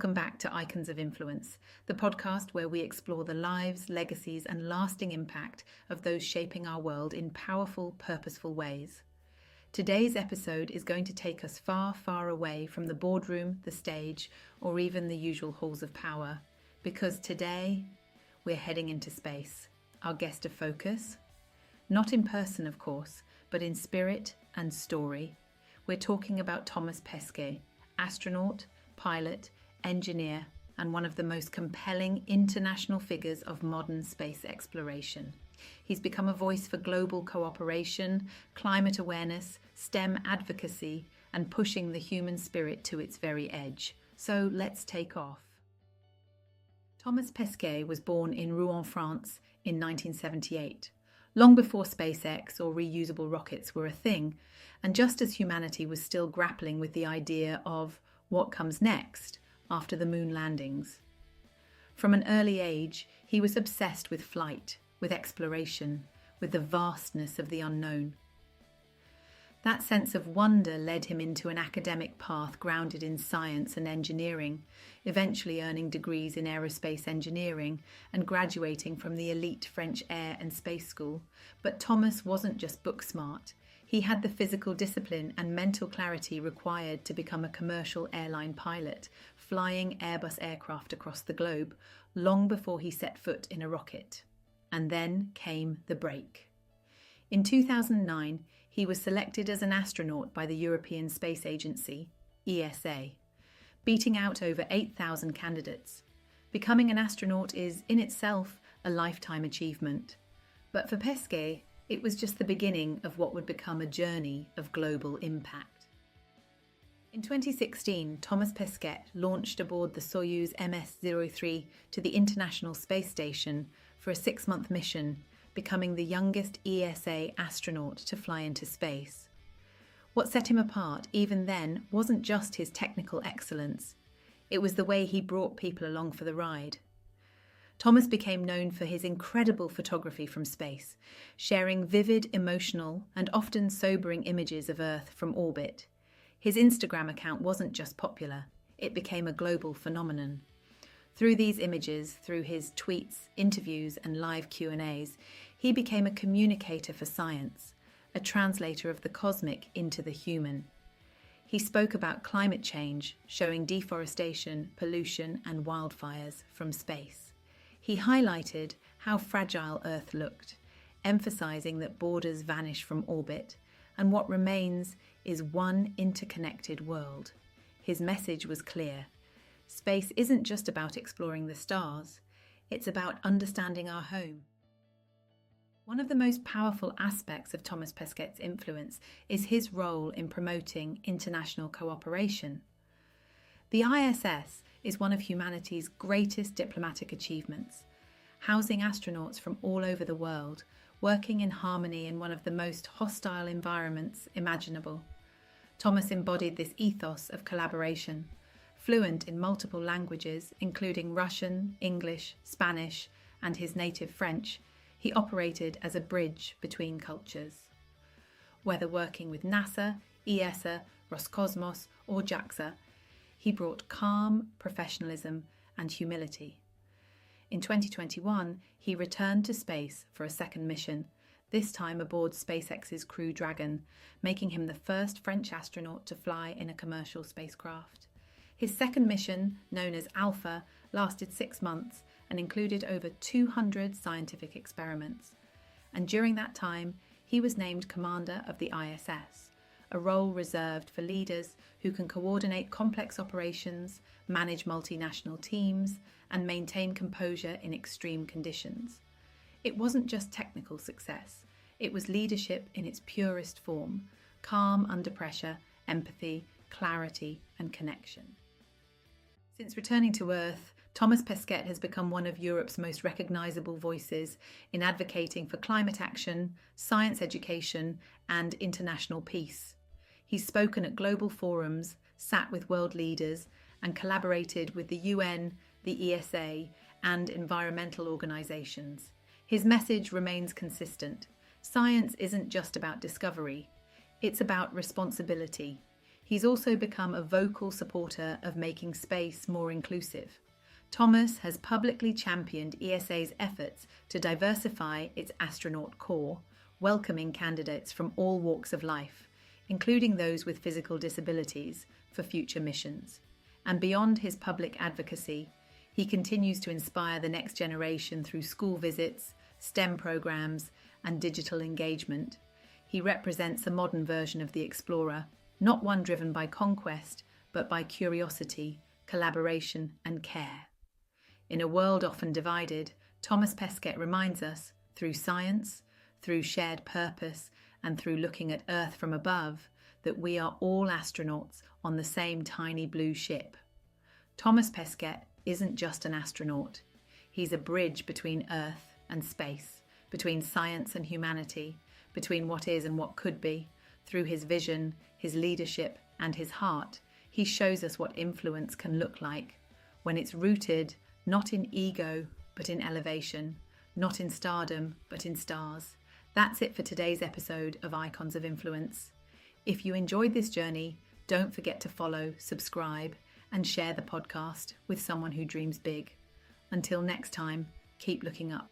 Welcome back to Icons of Influence, the podcast where we explore the lives, legacies, and lasting impact of those shaping our world in powerful, purposeful ways. Today's episode is going to take us far, far away from the boardroom, the stage, or even the usual halls of power, because today we're heading into space. Our guest of focus? Not in person, of course, but in spirit and story. We're talking about Thomas Pesquet, astronaut, pilot, engineer, and one of the most compelling international figures of modern space exploration. He's become a voice for global cooperation, climate awareness, STEM advocacy, and pushing the human spirit to its very edge. So let's take off. Thomas Pesquet was born in Rouen, France in 1978, long before SpaceX or reusable rockets were a thing, and just as humanity was still grappling with the idea of what comes next after the moon landings. From an early age, he was obsessed with flight, with exploration, with the vastness of the unknown. That sense of wonder led him into an academic path grounded in science and engineering, eventually earning degrees in aerospace engineering and graduating from the elite French Air and Space School. But Thomas wasn't just book smart. He had the physical discipline and mental clarity required to become a commercial airline pilot, flying Airbus aircraft across the globe, long before he set foot in a rocket. And then came the break. In 2009, he was selected as an astronaut by the European Space Agency, ESA, beating out over 8,000 candidates. Becoming an astronaut is, in itself, a lifetime achievement. But for Pesquet, it was just the beginning of what would become a journey of global impact. In 2016, Thomas Pesquet launched aboard the Soyuz MS-03 to the International Space Station for a 6-month mission, becoming the youngest ESA astronaut to fly into space. What set him apart, even then, wasn't just his technical excellence. It was the way he brought people along for the ride. Thomas became known for his incredible photography from space, sharing vivid, emotional, and often sobering images of Earth from orbit. His Instagram account wasn't just popular, it became a global phenomenon. Through these images, through his tweets, interviews, and live Q&As, he became a communicator for science, a translator of the cosmic into the human. He spoke about climate change, showing deforestation, pollution, and wildfires from space. He highlighted how fragile Earth looked, emphasizing that borders vanish from orbit, and what remains is one interconnected world. His message was clear. Space isn't just about exploring the stars, it's about understanding our home. One of the most powerful aspects of Thomas Pesquet's influence is his role in promoting international cooperation. The ISS is one of humanity's greatest diplomatic achievements, housing astronauts from all over the world, working in harmony in one of the most hostile environments imaginable. Thomas embodied this ethos of collaboration. Fluent in multiple languages, including Russian, English, Spanish, and his native French, he operated as a bridge between cultures. Whether working with NASA, ESA, Roscosmos, or JAXA, he brought calm, professionalism, and humility. In 2021, he returned to space for a second mission, this time aboard SpaceX's Crew Dragon, making him the first French astronaut to fly in a commercial spacecraft. His second mission, known as Alpha, lasted 6 months and included over 200 scientific experiments. And during that time, he was named commander of the ISS, a role reserved for leaders who can coordinate complex operations, manage multinational teams, and maintain composure in extreme conditions. It wasn't just technical success, it was leadership in its purest form, calm under pressure, empathy, clarity, and connection. Since returning to Earth, Thomas Pesquet has become one of Europe's most recognisable voices in advocating for climate action, science education, and international peace. He's spoken at global forums, sat with world leaders, and collaborated with the UN, the ESA, and environmental organisations. His message remains consistent. Science isn't just about discovery, it's about responsibility. He's also become a vocal supporter of making space more inclusive. Thomas has publicly championed ESA's efforts to diversify its astronaut corps, welcoming candidates from all walks of life, including those with physical disabilities, for future missions. And beyond his public advocacy, he continues to inspire the next generation through school visits, STEM programs, and digital engagement. He represents a modern version of the explorer, not one driven by conquest, but by curiosity, collaboration, and care. In a world often divided, Thomas Pesquet reminds us, through science, through shared purpose, and through looking at Earth from above, that we are all astronauts on the same tiny blue ship. Thomas Pesquet isn't just an astronaut. He's a bridge between Earth and space, between science and humanity, between what is and what could be. Through his vision, his leadership, and his heart, he shows us what influence can look like when it's rooted not in ego, but in elevation, not in stardom, but in stars. That's it for today's episode of Icons of Influence. If you enjoyed this journey, don't forget to follow, subscribe, and share the podcast with someone who dreams big. Until next time, keep looking up.